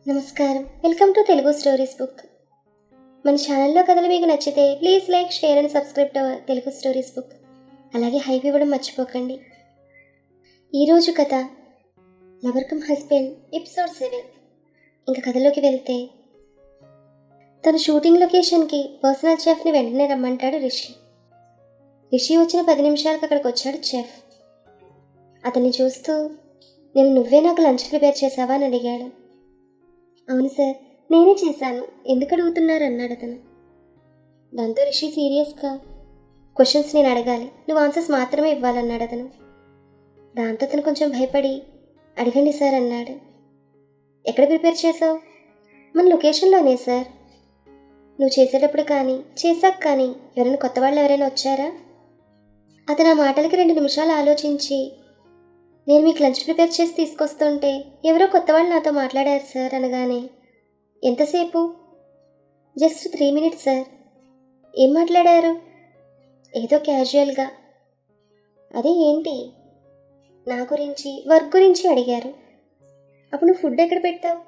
నమస్కారం, welcome to Telugu stories book. మన ఛానల్లో కథలు మీకు నచ్చితే please like, share and subscribe to Telugu stories book. అలాగే హైప్ ఇవ్వడం మర్చిపోకండి. ఈరోజు కథ లవర్ కమ్ హస్బెండ్ ఎపిసోడ్ 7. ఇంకా కథలోకి వెళ్తే, తన షూటింగ్ లొకేషన్కి పర్సనల్ చెఫ్ని వెంటనే రమ్మంటాడు రిషి. రిషి వచ్చిన 10 నిమిషాలకు అక్కడికి వచ్చాడు చెఫ్. అతన్ని చూస్తూ, నేను నువ్వే నాకు లంచ్ ప్రిపేర్ చేసావా అని అడిగాడు. అవును సార్, నేనే చేశాను, ఎందుకు అడుగుతున్నారు అన్నాడు అతను. దాంతో రిషి సీరియస్గా, క్వశ్చన్స్ నేను అడగాలి, నువ్వు ఆన్సర్స్ మాత్రమే ఇవ్వాలన్నాడు అతను. దాంతో అతను కొంచెం భయపడి, అడగండి సార్ అన్నాడు. ఎక్కడ ప్రిపేర్ చేసావు? మన లొకేషన్లోనే సార్. నువ్వు చేసేటప్పుడు కానీ చేశాక కానీ ఎవరైనా కొత్త వాళ్ళు ఎవరైనా వచ్చారా? అతను ఆ మాటలకి 2 నిమిషాలు ఆలోచించి, నేను మీకు లంచ్ ప్రిపేర్ చేసి తీసుకొస్తుంటే ఎవరో కొత్త వాళ్ళు నాతో మాట్లాడారు సార్ అనగానే, ఎంతసేపు? Just 3 minutes sir. ఏం మాట్లాడారు? ఏదో క్యాజువల్గా. అదే ఏంటి? నా గురించి, వర్క్ గురించి అడిగారు. అప్పుడు నువ్వు ఫుడ్ ఎక్కడ పెట్టావు?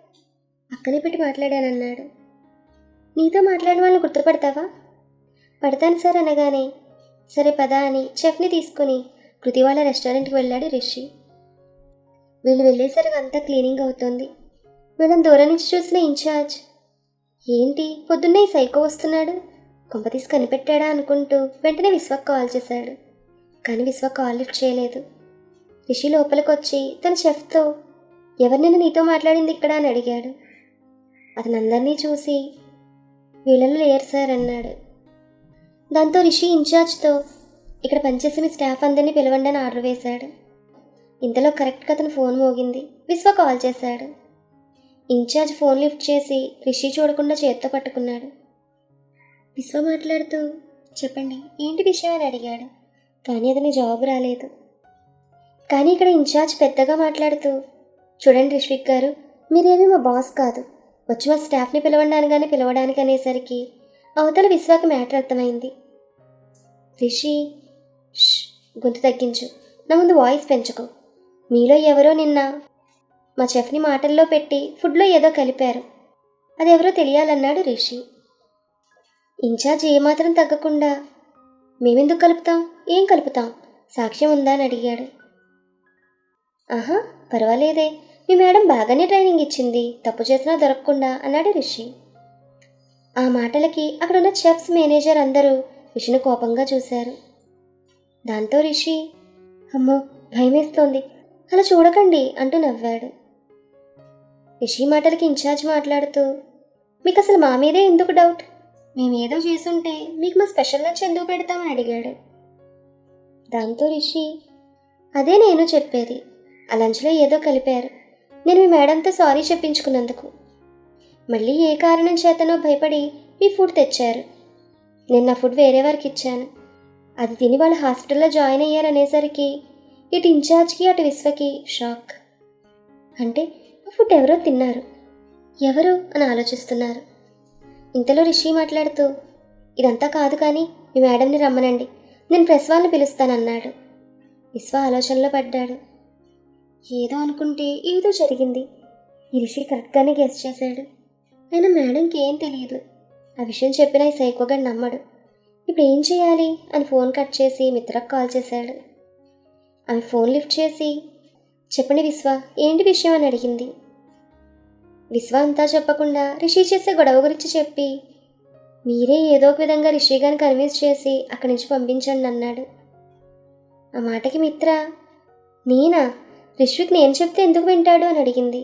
పక్కనే పెట్టి మాట్లాడానన్నాడు. నీతో మాట్లాడిన వాళ్ళని గుర్తుపడతావా? పడతాను సార్ అనగానే, సరే పదా అని చెఫ్ని తీసుకుని కృతి వాళ్ళ రెస్టారెంట్కి వెళ్ళాడు రిషి. వీళ్ళు వెళ్ళేసరికి అంతా క్లీనింగ్ అవుతుంది. వీళ్ళని దూరం నుంచి చూసిన ఇన్ఛార్జ్, ఏంటి పొద్దున్నే ఈ సైకో వస్తున్నాడు, కొంపతీసి కనిపెట్టాడా అనుకుంటూ వెంటనే విశ్వక్ కాల్ చేశాడు. కానీ విశ్వక్ కాల్ లిఫ్ట్ చేయలేదు. రిషి లోపలికి వచ్చి తన చెఫ్తో, ఎవరినైనా నీతో మాట్లాడింది ఇక్కడ అని అడిగాడు. అతను అందరినీ చూసి, వీళ్ళలో లేరు సార్ అన్నాడు. దాంతో రిషి ఇన్ఛార్జ్తో, ఇక్కడ పనిచేసి మీ స్టాఫ్ అందరినీ పిలవండి అని ఆర్డర్ వేశాడు. ఇంతలో కరెక్ట్గా అతను ఫోన్ మోగింది. విశ్వ కాల్ చేశాడు. ఇన్ఛార్జ్ ఫోన్ లిఫ్ట్ చేసి రిషి చూడకుండా చేత్తో పట్టుకున్నాడు. విశ్వ మాట్లాడుతూ, చెప్పండి ఏంటి విషయం అని అడిగాడు. కానీ అతని జవాబు రాలేదు. కానీ ఇక్కడ ఇన్ఛార్జ్ పెద్దగా మాట్లాడుతూ, చూడండి రిష్విక్ గారు, మీరేమీ మా బాస్ కాదు, వచ్చి మా స్టాఫ్ని పిలవడానికని పిలవడానికి అనేసరికి అవతల విశ్వకి మ్యాటర్ అర్థమైంది. రిషి, గొంతు తగ్గించు, నా ముందు వాయిస్ పెంచుకో. మీలో ఎవరో నిన్న మా చెఫ్ని మాటల్లో పెట్టి ఫుడ్లో ఏదో కలిపారు, అదెవరో తెలియాలన్నాడు రిషి. ఇన్ఛార్జ్ ఏమాత్రం తగ్గకుండా, మేమెందుకు కలుపుతాం, ఏం కలుపుతాం, సాక్ష్యం ఉందా అని అడిగాడు. ఆహా పర్వాలేదే, మీ మేడం బాగానే ట్రైనింగ్ ఇచ్చింది, తప్పు చేసినా దొరకకుండా అన్నాడు రిషి. ఆ మాటలకి అక్కడున్న చెఫ్స్, మేనేజర్ అందరూ రిషిని కోపంగా చూశారు. దాంతో రిషి, అమ్మో భయమేస్తోంది, అలా చూడకండి అంటూ నవ్వాడు. రిషి మాటలకి ఇన్ఛార్జ్ మాట్లాడుతూ, మీకు అసలు మా మీదే ఎందుకు డౌట్? మేమేదో చేసుంటే మీకు మా స్పెషల్ లంచ్ ఎందుకు పెడతామని అడిగాడు. దాంతో రిషి, అదే నేను చెప్పేది, ఆ లంచ్లో ఏదో కలిపారు, నేను మీ మేడంతో సారీ చెప్పించుకున్నందుకు. మళ్ళీ ఏ కారణం చేతనో భయపడి మీ ఫుడ్ తెచ్చారు. నేను నా ఫుడ్ వేరే వారికి ఇచ్చాను, అది తిని వాళ్ళు హాస్పిటల్లో జాయిన్ అయ్యారనేసరికి ఇటు ఇన్ఛార్జ్కి అటు విశ్వకి షాక్. అంటే ఆ ఫుడ్ ఎవరో తిన్నారు, ఎవరు అని ఆలోచిస్తున్నారు. ఇంతలో రిషి మాట్లాడుతూ, ఇదంతా కాదు కానీ మీ మేడంని రమ్మనండి, నేను ప్రెస్ వాళ్ళని పిలుస్తానన్నాడు. విశ్వ ఆలోచనలో పడ్డాడు. ఏదో అనుకుంటే ఏదో జరిగింది. ఈ రిషి కరెక్ట్గానే గెస్ చేశాడు. అయినా మేడంకి ఏం తెలియదు, ఆ విషయం చెప్పినా ఈ సైకోగా నమ్మడు. ఇప్పుడు ఏం చేయాలి అని ఫోన్ కట్ చేసి మిత్రకు కాల్ చేశాడు. ఆమె ఫోన్ లిఫ్ట్ చేసి, చెప్పండి విశ్వ, ఏంటి విషయం అని అడిగింది. విశ్వ అంతా చెప్పకుండా రిషి చేసే గొడవ గురించి చెప్పి, మీరే ఏదో ఒక విధంగా రిషి గారిని కన్విన్స్ చేసి అక్కడి నుంచి పంపించండి అన్నాడు. ఆ మాటకి మిత్ర, నేనా? రిష్విక్ నేను చెప్తే ఎందుకు వింటాడు అని అడిగింది.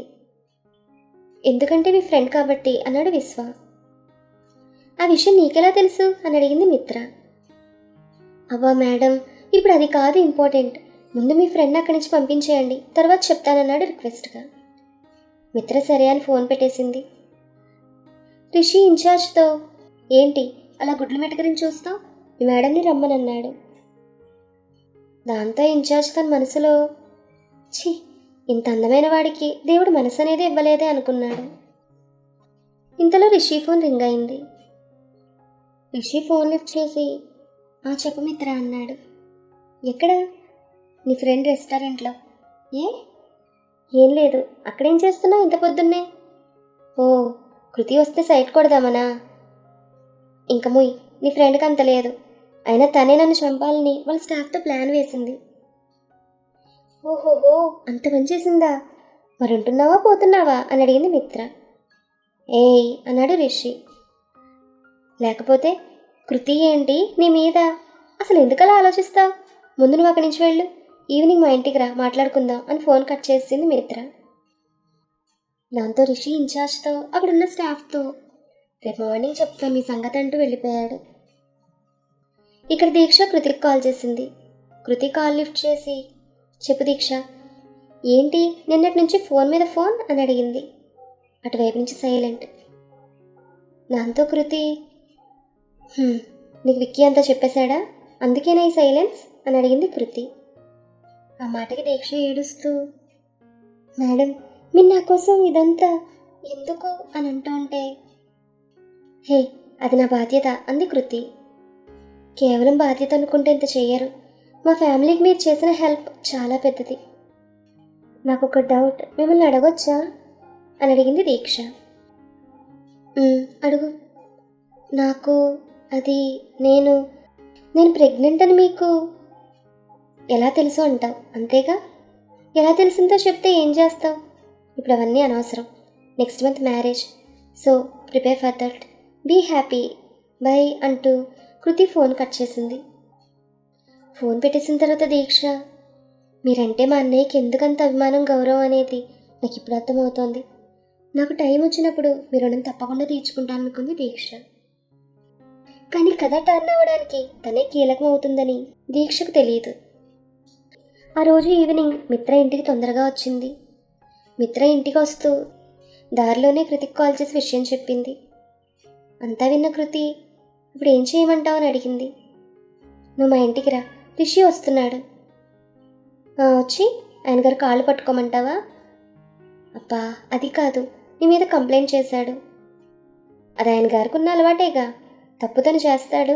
ఎందుకంటే మీ ఫ్రెండ్ కాబట్టి అన్నాడు విశ్వ. ఆ విషయం నీకెలా తెలుసు అని అడిగింది మిత్ర. అవ్వా మేడం, ఇప్పుడు అది కాదు ఇంపార్టెంట్, ముందు మీ ఫ్రెండ్ అక్కడి నుంచి పంపించేయండి, తర్వాత చెప్తానన్నాడు రిక్వెస్ట్గా. మిత్ర సరే అని ఫోన్ పెట్టేసింది. రిషి ఇన్ఛార్జ్తో, ఏంటి అలా గుడ్లు మెటకరించి చూస్తావు, మీ మేడంని రమ్మనన్నాడు. దాంతో ఇన్ఛార్జ్ తన మనసులో, ఛీ ఇంత అందమైన వాడికి దేవుడు మనసు అనేది ఇవ్వలేదే అనుకున్నాడు. ఇంతలో రిషి ఫోన్ రింగ్ అయింది. రిషి ఫోన్ లిఫ్ట్ చేసి, చెప్పు మిత్ర అన్నాడు. ఎక్కడ? నీ ఫ్రెండ్ రెస్టారెంట్లో. ఏం లేదు, అక్కడేం చేస్తున్నావు ఇంత పొద్దున్నే? ఓ, కృతి వస్తే సైట్ కొడదామనా? ఇంక ముయ్, నీ ఫ్రెండ్కి అంత లేదు. అయినా తనే నన్ను చంపాలని వాళ్ళ స్టాఫ్తో ప్లాన్ వేసింది. ఓహోహో, అంత పని చేసిందా? మరి ఉంటున్నావా పోతున్నావా అని అడిగింది మిత్ర. ఏయ్ అన్నాడు రిషి. లేకపోతే కృతి ఏంటి నీ మీద? అసలు ఎందుకలా ఆలోచిస్తావు? ముందు నువ్వు అక్కడి నుంచి వెళ్ళు, ఈవినింగ్ మా ఇంటికి రా, మాట్లాడుకుందాం అని ఫోన్ కట్ చేసింది మిత్ర. దాంతో రిషి ఇన్ఛార్జ్తో అక్కడున్న స్టాఫ్తో రేపు మార్నింగ్ చెప్తాను మీ సంగతి అంటూ వెళ్ళిపోయాడు. ఇక్కడ దీక్ష కృతికి కాల్ చేసింది. కృతి కాల్ లిఫ్ట్ చేసి, చెప్పు దీక్ష, ఏంటి నిన్నటి నుంచి ఫోన్ మీద ఫోన్ అని అడిగింది. అటువైపు నుంచి సైలెంట్. దాంతో కృతి, నీకు విక్కీ అంతా చెప్పేశాడా? అందుకేనా ఈ సైలెన్స్ అని అడిగింది కృతి. ఆ మాటకి దీక్ష ఏడుస్తూ, మేడం మీరు నా కోసం ఇదంతా ఎందుకు అని అంటూ ఉంటే, హే అది నా బాధ్యత అంది కృతి. కేవలం బాధ్యత అనుకుంటే ఇంత చెయ్యరు. మా ఫ్యామిలీకి మీరు చేసిన హెల్ప్ చాలా పెద్దది. నాకు ఒక డౌట్, మిమ్మల్ని అడగొచ్చా అని అడిగింది దీక్ష. అడుగు. నాకు అది నేను ప్రెగ్నెంట్ అని మీకు ఎలా తెలుసు అంటావు, అంతేగా? ఎలా తెలిసిందో చెప్తే ఏం చేస్తావు? ఇప్పుడు అవన్నీ అనవసరం. Next month marriage, so prepare for that. Be happy, bye అంటూ కృతి ఫోన్ కట్ చేసింది. ఫోన్ పెట్టేసిన తర్వాత దీక్ష, మీరంటే మా అన్నయ్యకి ఎందుకంత అభిమానం గౌరవం అనేది నాకు ఇప్పుడు అర్థమవుతోంది. నాకు టైం వచ్చినప్పుడు మీ రుణం తప్పకుండా తీర్చుకుంటాను అనుకుంది దీక్ష. కానీ కథ టర్న్ అవ్వడానికి తనే కీలకం అవుతుందని దీక్షకు తెలియదు. ఆ రోజు ఈవినింగ్ మిత్ర ఇంటికి తొందరగా వచ్చింది. మిత్ర ఇంటికి వస్తూ దారిలోనే కృతికి కాల్ చేసి విషయం చెప్పింది. అంతా విన్న కృతి, ఇప్పుడు ఏం చేయమంటావు అని అడిగింది. నువ్వు మా ఇంటికి రా, రిషి వస్తున్నాడు. వచ్చి ఆయన గారు కాళ్ళు పట్టుకోమంటావా? అబ్బా అది కాదు, నీ మీద కంప్లైంట్ చేశాడు. అది ఆయన గారికి ఉన్న అలవాటేగా, తప్పు తను చేస్తాడు,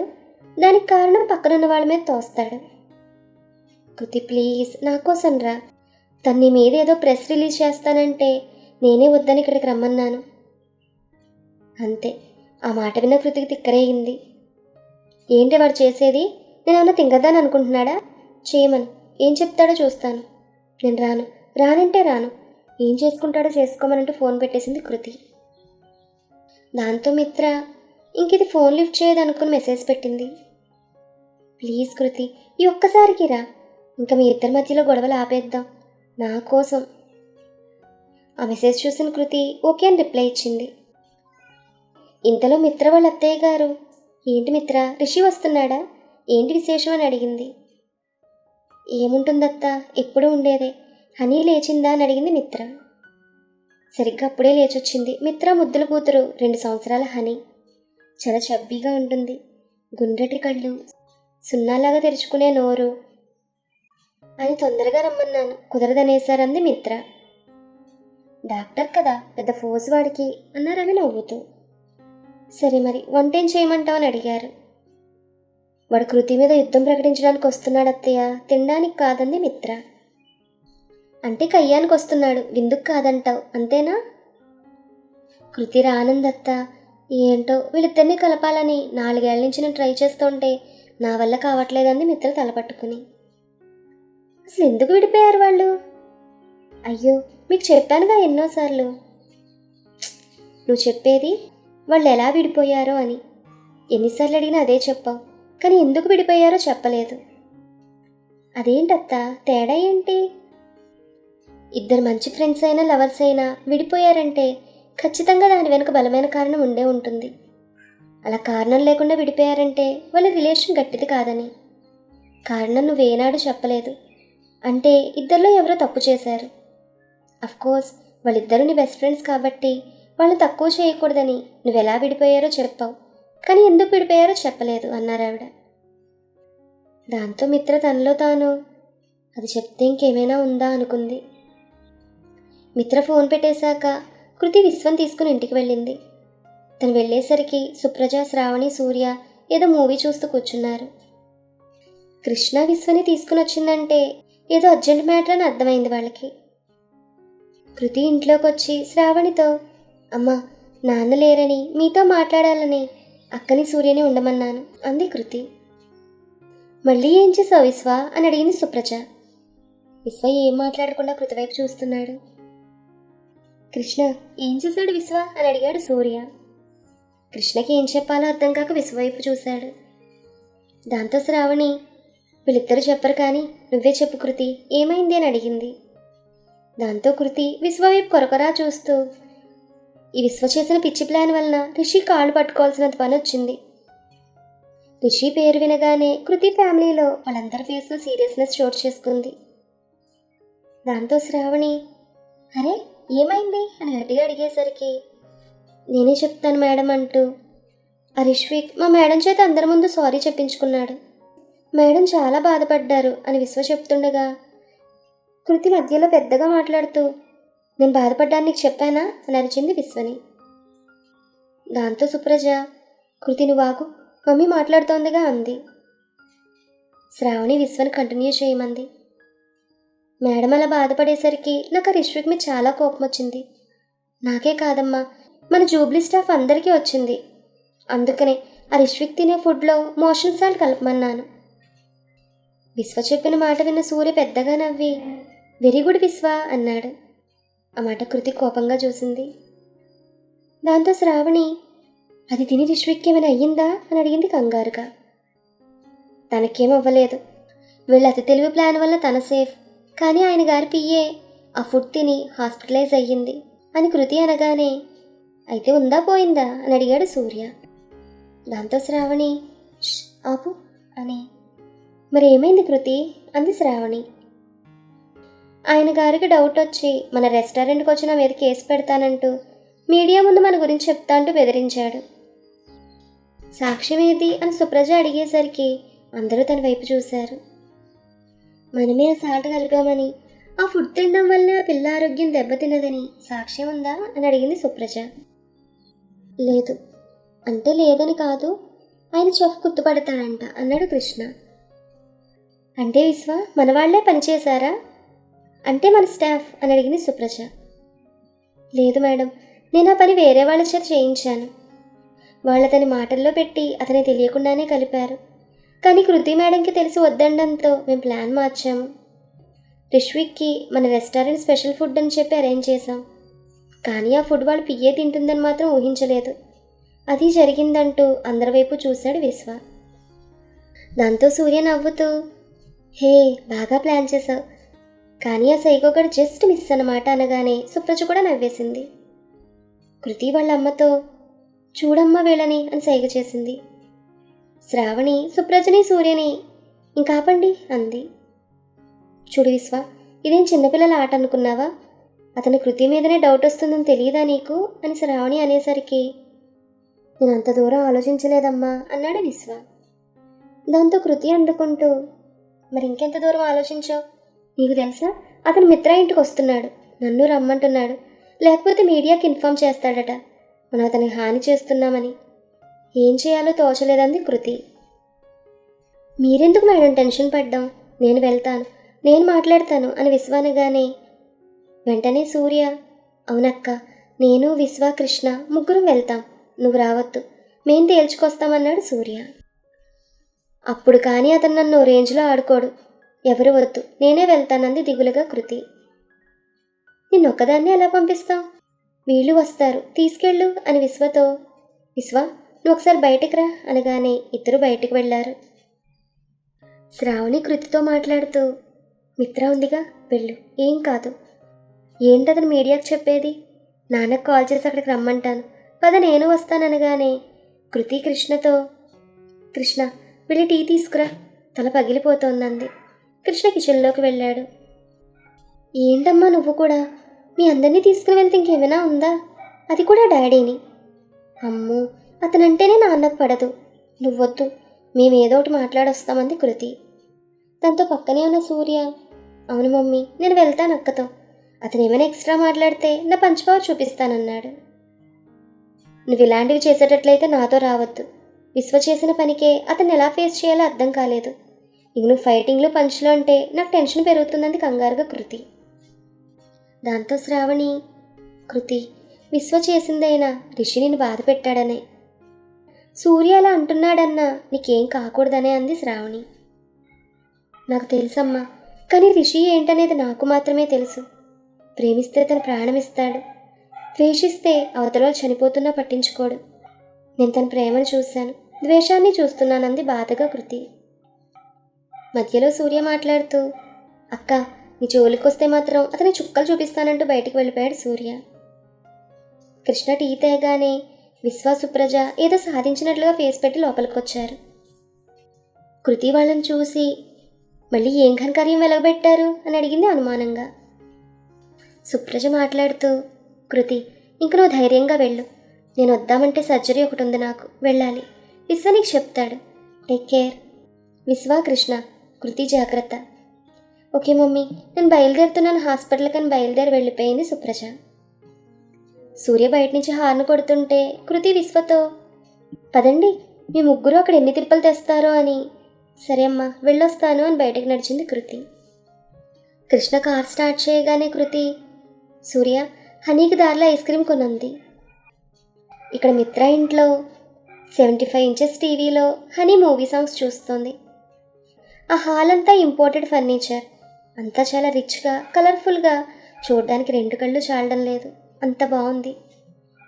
దానికి కారణం పక్కనున్న వాళ్ళ మీద తోస్తాడు. కృతి ప్లీజ్ నా కోసం రా, తను నీ మీద ఏదో ప్రెస్ రిలీజ్ చేస్తానంటే నేనే వద్దని ఇక్కడికి రమ్మన్నాను. అంతే. ఆ మాట విన్న కృతికి తిక్కరేగింది. ఏంటి వాడు చేసేది? నేనేమన్నా తింగద్దాని అనుకుంటున్నాడా? చేయమను, ఏం చెప్తాడో చూస్తాను. నేను రాను, రానంటే రాను, ఏం చేసుకుంటాడో చేసుకోమనంటూ ఫోన్ పెట్టేసింది కృతి. దాంతో మిత్ర ఇంకిది ఫోన్ లిఫ్ట్ చేయదనుకుని మెసేజ్ పెట్టింది. ప్లీజ్ కృతి, ఈ ఒక్కసారికి రా, ఇంకా మీ ఇద్దరి మధ్యలో గొడవలు ఆపేద్దాం నా కోసం. ఆ మెసేజ్ చూసిన కృతి ఓకే అని రిప్లై ఇచ్చింది. ఇంతలో మిత్ర వాళ్ళ అత్తయ్య గారు, ఏంటి మిత్ర, రిషి వస్తున్నాడా? ఏంటి విశేషం అని అడిగింది. ఏముంటుందత్తా, ఎప్పుడూ ఉండేదే. హనీ లేచిందా అని అడిగింది మిత్ర. సరిగ్గా అప్పుడే లేచొచ్చింది మిత్ర ముద్దుల కూతురు 2 సంవత్సరాల హనీ. చాలా చబ్బీగా ఉంటుంది. గుండ్రటి కళ్ళు, సున్నాలాగా తెరుచుకునే నోరు. అని తొందరగా రమ్మన్నాను, కుదరదనేసారంది మిత్ర. డాక్టర్ కదా, పెద్ద ఫోర్స్ వాడికి అన్నారని నవ్వుతూ. సరే మరి వంటేం చేయమంటావు అని అడిగారు. వాడు కృతి మీద యుద్ధం ప్రకటించడానికి వస్తున్నాడు అత్తయ్య, తినడానికి కాదంది మిత్ర. అంటే కయ్యానికి వస్తున్నాడు, విందుకు కాదంటావు అంతేనా? కృతి రానందత్త, ఏంటో వీళ్ళిద్దరినీ కలపాలని 4 ఏళ్ల నుంచి నేను ట్రై చేస్తుంటే నా వల్ల కావట్లేదంది మిత్ర తలపట్టుకుని. అసలు ఎందుకు విడిపోయారు వాళ్ళు? అయ్యో మీకు చెప్పానుగా ఎన్నోసార్లు. నువ్వు చెప్పేది వాళ్ళు ఎలా విడిపోయారో అని. ఎన్నిసార్లు అడిగినా అదే చెప్పావు, కానీ ఎందుకు విడిపోయారో చెప్పలేదు. అదేంటత్తా, తేడా ఏంటి? ఇద్దరు మంచి ఫ్రెండ్స్ అయినా లవర్స్ అయినా విడిపోయారంటే ఖచ్చితంగా దాని వెనుక బలమైన కారణం ఉండే ఉంటుంది. అలా కారణం లేకుండా విడిపోయారంటే వాళ్ళ రిలేషన్ గట్టిది కాదని. కారణం నువ్వేనాడు చెప్పలేదు అంటే ఇద్దరిలో ఎవరో తప్పు చేశారు. అఫ్కోర్స్ వాళ్ళిద్దరూ నీ బెస్ట్ ఫ్రెండ్స్ కాబట్టి వాళ్ళని తక్కువ చేయకూడదని నువ్వెలా విడిపోయారో చెప్పావు, కానీ ఎందుకు విడిపోయారో చెప్పలేదు అన్నారావిడ. దాంతో మిత్ర తనలో తాను అది చెప్తే ఇంకేమైనా ఉందా అనుకుంది. మిత్ర ఫోన్ పెట్టేశాక కృతి విశ్వం తీసుకుని ఇంటికి వెళ్ళింది. తను వెళ్ళేసరికి సుప్రజ, శ్రావణి, సూర్య ఏదో మూవీ చూస్తూ కూర్చున్నారు. కృష్ణ విశ్వని తీసుకుని వచ్చిందంటే ఏదో అర్జెంట్ మ్యాటర్ అని అర్థమైంది వాళ్ళకి. కృతి ఇంట్లోకి వచ్చి శ్రావణితో, అమ్మా, నాన్న లేరని మీతో మాట్లాడాలని అక్కని సూర్యని ఉండమన్నాను అంది కృతి. మళ్ళీ ఏం చేసావు విశ్వ అని అడిగింది సుప్రజ. విశ్వ ఏం మాట్లాడకుండా కృతి వైపు చూస్తున్నాడు. కృష్ణ ఏం చేశాడు విశ్వ అని అడిగాడు సూర్య. కృష్ణకి ఏం చెప్పాలో అర్థం కాక విశ్వ వైపు చూశాడు. దాంతో శ్రావణి, వీళ్ళిద్దరూ చెప్పరు కానీ నువ్వే చెప్పు కృతి, ఏమైంది అని అడిగింది. దాంతో కృతి విశ్వ వైపు కొరకొరా చూస్తూ, ఈ విశ్వ చేసిన పిచ్చి ప్లాన్ వలన రిషి కాళ్ళు పట్టుకోవాల్సినంత పని వచ్చింది. రిషి పేరు వినగానే కృతి ఫ్యామిలీలో వాళ్ళందరి ఫేస్లో సీరియస్నెస్ చోటు చేసుకుంది. దాంతో శ్రావణి, అరే ఏమైంది అని గట్టిగా అడిగేసరికి, నేనే చెప్తాను మేడం అంటూ ఆ రిష్విక్ మా మేడం చేత అందరి ముందు సారీ చెప్పించుకున్నాడు. మేడం చాలా బాధపడ్డారు అని విశ్వ చెప్తుండగా కృతి మధ్యలో పెద్దగా మాట్లాడుతూ, నేను బాధపడ్డాను నీకు చెప్పానా అని అరిచింది విశ్వని. దాంతో సుప్రజ, కృతి నువ్వాగు, మమ్మీ మాట్లాడుతోందిగా అంది. శ్రావణి విశ్వని కంటిన్యూ చేయమంది. మేడం అలా బాధపడేసరికి నాకు ఆ రిష్విక్ మీద చాలా కోపం వచ్చింది. నాకే కాదమ్మా, మన జూబ్లీ స్టాఫ్ అందరికీ వచ్చింది. అందుకనే ఆ రిష్విక్ తినే ఫుడ్లో మోషన్ సాల్ట్ కలపమన్నాను. విశ్వ చెప్పిన మాట విన్న సూర్య పెద్దగా నవ్వి, వెరీ గుడ్ విశ్వ అన్నాడు. ఆ మాట కృతి కోపంగా చూసింది. దాంతో శ్రావణి, అది తిని రిష్విక్ ఏమైనా అయ్యిందా అని అడిగింది కంగారుగా. తనకేం అవ్వలేదు, వీళ్ళ అతి తెలివి ప్లాన్ వల్ల తన సేఫ్, కానీ ఆయన గారి పియ్యే ఆ ఫుడ్ తిని హాస్పిటలైజ్ అయ్యింది అని కృతి అనగానే, అయితే ఉందా పోయిందా అని అడిగాడు సూర్య. దాంతో శ్రావణి, ఆపు అని, మరి ఏమైంది కృతి అంది శ్రావణి. ఆయన గారికి డౌట్ వచ్చి మన రెస్టారెంట్కి వచ్చిన మీద కేసు పెడతానంటూ మీడియా ముందు మన గురించి చెప్తా అంటూ బెదిరించాడు. సాక్ష్యం ఏది అని సుప్రజ అడిగేసరికి అందరూ తన వైపు చూశారు. మనమే ఆ సాల్ట్ కలిపామని, ఆ ఫుడ్ తినడం వల్ల ఆ పిల్ల ఆరోగ్యం దెబ్బతిన్నదని సాక్ష్యం ఉందా అని అడిగింది సుప్రజ. లేదు అంటే లేదని కాదు, ఆయన చెఫ్ గుర్తుపడతాడంట అన్నాడు కృష్ణ. అంటే విశ్వ మన వాళ్లే పనిచేశారా అంటే మన స్టాఫ్ అని అడిగింది సుప్రజ. లేదు మేడం, నేను ఆ పని వేరే వాళ్ళ చేత చేయించాను. వాళ్ళు అతని మాటల్లో పెట్టి అతని తెలియకుండానే కలిపారు. కానీ కృతి మేడంకి తెలిసి వద్దండంతో మేము ప్లాన్ మార్చాము. రిష్విక్కి మన రెస్టారెంట్ స్పెషల్ ఫుడ్ అని చెప్పి అరేంజ్ చేశాం. కానీ ఆ ఫుడ్ వాళ్ళు పియ్యే తింటుందని మాత్రం ఊహించలేదు. అది జరిగిందంటూ అందరి వైపు చూశాడు విశ్వ. దాంతో సూర్య నవ్వుతూ, హే బాగా ప్లాన్ చేశావు, కానీ ఆ సైకోగడు జస్ట్ మిస్ అన్నమాట అనగానే సుప్రజ కూడా నవ్వేసింది. కృతి వాళ్ళ అమ్మతో, చూడమ్మ వీళ్ళని అని సైగ చేసింది. శ్రావణి సుప్రజని సూర్యని, ఇంకాపండి అంది. చూడు విశ్వ, ఇదేం చిన్నపిల్లల ఆట అనుకున్నావా? అతని కృతి మీదనే డౌట్ వస్తుందని తెలియదా నీకు అని శ్రావణి అనేసరికి, నేను అంత దూరం ఆలోచించలేదమ్మా అన్నాడు విశ్వ. దాంతో కృతి అందుకుంటూ, మరి ఇంకెంత దూరం ఆలోచించావు? నీకు తెలుసా అతను మిత్ర ఇంటికి వస్తున్నాడు, నన్ను రమ్మంటున్నాడు, లేకపోతే మీడియాకి ఇన్ఫామ్ చేస్తాడట మనం అతనికి హాని చేస్తున్నామని. ఏం చేయాలో తోచలేదంది కృతి. మీరెందుకు మేడం టెన్షన్ పడ్డాం, నేను వెళ్తాను, నేను మాట్లాడతాను అని విశ్వ అనగానే వెంటనే సూర్య, అవునక్క, నేను విశ్వ కృష్ణ ముగ్గురం వెళ్తాం, నువ్వు రావద్దు, మేం తేల్చుకొస్తామన్నాడు సూర్య. అప్పుడు కానీ అతను నన్ను రేంజ్లో ఆడుకోడు, ఎవరు వద్దు, నేనే వెళ్తానంది దిగులుగా కృతి. నిన్నొక్కదాన్ని ఎలా పంపిస్తాం, వీళ్ళు వస్తారు, తీసుకెళ్ళు అని విశ్వతో, విశ్వ నువ్వు ఒకసారి బయటికి రా అనగానే ఇద్దరు బయటికి వెళ్ళారు. శ్రావణి కృతితో మాట్లాడుతూ, మిత్ర ఉందిగా, వెళ్ళు, ఏం కాదు. ఏంటతను మీడియాకి చెప్పేది? నాన్నకు కాల్ చేసి అక్కడికి రమ్మంటాను, పద నేను వస్తాననగానే కృతి కృష్ణతో, కృష్ణ వెళ్ళి టీ తీసుకురా, తల పగిలిపోతోందంది. కృష్ణ కిచెన్లోకి వెళ్ళాడు. ఏంటమ్మా నువ్వు కూడా, మీ అందరినీ తీసుకుని వెళ్తే ఇంకేమైనా ఉందా, అది కూడా డాడీని. అమ్మో అతనంటేనే నాన్నకు పడదు, నువ్వొద్దు, మేమేదో ఒకటి మాట్లాడొస్తామంది కృతి. దాంతో పక్కనే ఉన్న సూర్య, అవును మమ్మీ నేను వెళ్తాను అక్కతో, అతను ఏమైనా ఎక్స్ట్రా మాట్లాడితే నా పంచ్ పవర్ చూపిస్తానన్నాడు. నువ్వు ఇలాంటివి చేసేటట్లయితే నాతో రావద్దు, విశ్వ చేసిన పనికే అతన్ని ఎలా ఫేస్ చేయాలో అర్థం కాలేదు, ఇక నువ్వు ఫైటింగ్లు పంచ్లు అంటే నాకు టెన్షన్ పెరుగుతుందంది కంగారుగా కృతి. దాంతో శ్రావణి, కృతి విశ్వ చేసిందైనా రిషి నిన్ను బాధ పెట్టాడనే. సూర్య అలా అంటున్నాడన్నా నీకేం కాకూడదనే అంది శ్రావణి. నాకు తెలుసమ్మా, కానీ రిషి ఏంటనేది నాకు మాత్రమే తెలుసు. ప్రేమిస్తే తన ప్రాణం ఇస్తాడు, ద్వేషిస్తే అవతల చనిపోతున్నా పట్టించుకోడు. నేను తన ప్రేమను చూశాను, ద్వేషాన్ని చూస్తున్నానంది బాధగా కృతి. మధ్యలో సూర్య మాట్లాడుతూ, అక్క నీ జోలికొస్తే మాత్రం అతని చుక్కలు చూపిస్తానంటూ బయటికి వెళ్ళిపోయాడు సూర్య. కృష్ణ టీ తేగానే విశ్వ సుప్రజ ఏదో సాధించినట్లుగా ఫేస్ పెట్టి లోపలికొచ్చారు. కృతి వాళ్ళని చూసి మళ్ళీ ఏం ఘనకార్యం వెలగబెట్టారు అని అడిగింది అనుమానంగా. సుప్రజ మాట్లాడుతూ, కృతి ఇంక నువ్వు ధైర్యంగా వెళ్ళు. నేను వద్దామంటే సర్జరీ ఒకటి ఉంది, నాకు వెళ్ళాలి. విశ్వ నీకు చెప్తాడు. Take care. విశ్వ కృష్ణ, కృతి జాగ్రత్త. ఓకే మమ్మీ, నేను బయలుదేరుతున్నాను హాస్పిటల్కి అని బయలుదేరి వెళ్ళిపోయింది సుప్రజ. సూర్య బయట నుంచి హార్న్ కొడుతుంటే కృతి విశ్వతో, పదండి మీ ముగ్గురు అక్కడ ఎన్ని తిప్పలు తెస్తారో అని. సరే అమ్మా వెళ్ళొస్తాను అని బయటకు నడిచింది కృతి. కృష్ణ కార్ స్టార్ట్ చేయగానే కృతి, సూర్య హనీకి దారిలో ఐస్ క్రీమ్ కొనుంది. ఇక్కడ మిత్ర ఇంట్లో 75 ఇంచెస్ టీవీలో హనీ మూవీ సాంగ్స్ చూస్తుంది. ఆ హాల్ అంతా ఇంపోర్టెడ్ ఫర్నిచర్, అంతా చాలా రిచ్గా కలర్ఫుల్గా, చూడడానికి 2 కళ్ళు చాలడం లేదు, అంత బాగుంది.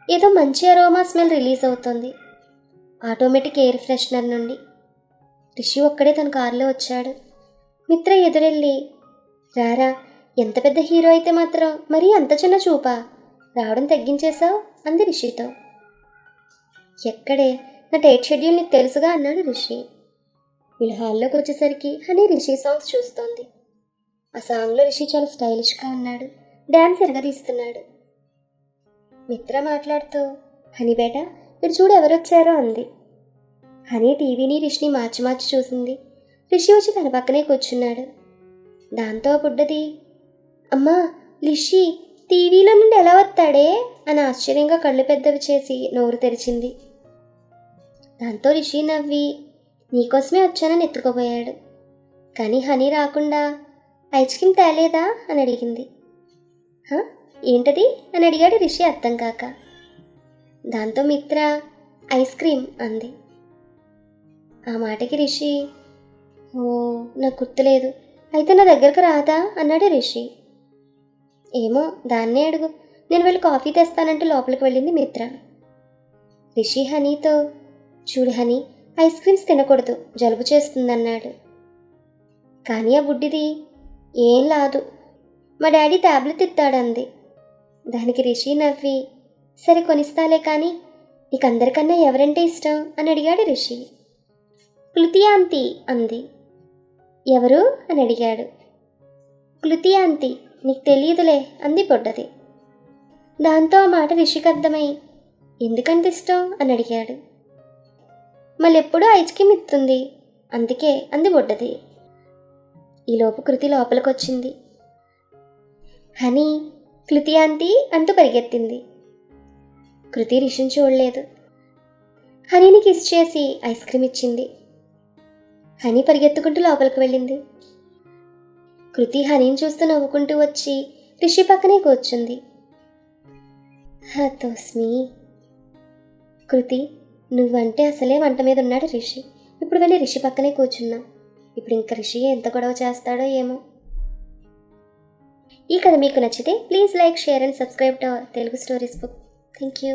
ఏదో మంచి అరోమా స్మెల్ రిలీజ్ అవుతుంది ఆటోమేటిక్ ఎయిర్ ఫ్రెషనర్ నుండి. రిషి ఒక్కడే తన కారులో వచ్చాడు. మిత్ర ఎదురెళ్ళి, రారా, ఎంత పెద్ద హీరో అయితే మాత్రం మరీ అంత చిన్న చూపా, రావడం తగ్గించేశావు అంది రిషితో. ఎక్కడే, నా డేట్ షెడ్యూల్ నీకు తెలుసుగా అన్నాడు రిషి. వీళ్ళు హాల్లోకి వచ్చేసరికి హనీ రిషి సాంగ్స్ చూస్తోంది. ఆ సాంగ్లో రిషి చాలా స్టైలిష్గా ఉన్నాడు, డ్యాన్స్ ఎరగదీస్తున్నాడు. మిత్ర మాట్లాడుతూ, హనీ బేట ఇటు చూడు ఎవరొచ్చారో అంది. హనీ టీవీని రిషిని మార్చి మార్చి చూసింది. రిషి వచ్చి తన పక్కనే కూర్చున్నాడు. దాంతో బుడ్డది, అమ్మా రిషి టీవీలో నుండి ఎలా వస్తాడే అని ఆశ్చర్యంగా కళ్ళు పెద్దవి చేసి నోరు తెరిచింది. దాంతో రిషి నవ్వి, నీకోసమే వచ్చానని ఎత్తుకోబోయాడు. కానీ హనీ రాకుండా ఐస్ క్రీమ్ తేలేదా అని అడిగింది. ఏంటది అని అడిగాడు రిషి అర్థం కాక. దాంతో మిత్ర ఐస్ క్రీమ్ అంది. ఆ మాటకి రిషి, ఓ నాకు గుర్తులేదు, అయితే నా దగ్గరకు రాదా అన్నాడు రిషి. ఏమో దాన్నే అడుగు, నేను వెళ్ళి కాఫీ తెస్తానంటూ లోపలికి వెళ్ళింది మిత్ర. రిషి హనీతో, చూడు హనీ, ఐస్ క్రీమ్స్ తినకూడదు, జలుబు చేస్తుందన్నాడు. కానీ ఆ బుడ్డిది, ఏం లాదు, మా డాడీ ట్యాబ్లెట్ ఇస్తాడంది. దానికి రిషి నవ్వి, సరే కొనిస్తాలే, కానీ నీకు అందరికన్నా ఎవరంటే ఇష్టం అని అడిగాడు రిషి. కృతి ఆంటీ అంది. ఎవరు అని అడిగాడు. కృతి ఆంటీ, నీకు తెలియదులే అంది బొడ్డది. దాంతో ఆ మాట రిషికి అర్థమై, ఎందుకంత ఇష్టం అని అడిగాడు. మళ్ళెప్పుడూ ఐస్ క్రీమ్ ఇస్తుంది అందుకే అంది బొడ్డది. ఈలోపు కృతి లోపలికొచ్చింది. హనీ, కృతి ఆంటీ అంటూ పరిగెత్తింది. కృతి రిషిని చూడలేదు. హనీని కిస్ చేసి ఐస్ క్రీమ్ ఇచ్చింది. హనీ పరిగెత్తుకుంటూ లోపలికి వెళ్ళింది. కృతి హనీని చూస్తూ నవ్వుకుంటూ వచ్చి రిషి పక్కనే కూర్చుంది. హతోస్మి. కృతి, నువ్వంటే అసలే వంట మీద ఉన్నాడు రిషి. ఇప్పుడు వెళ్ళి రిషి పక్కనే కూర్చున్నా. ఇప్పుడు ఇంకా రిషి ఎంత గొడవ చేస్తాడో ఏమో. ఈ కథ మీకు నచ్చితే please like, share and subscribe to our Telugu stories book. Thank you.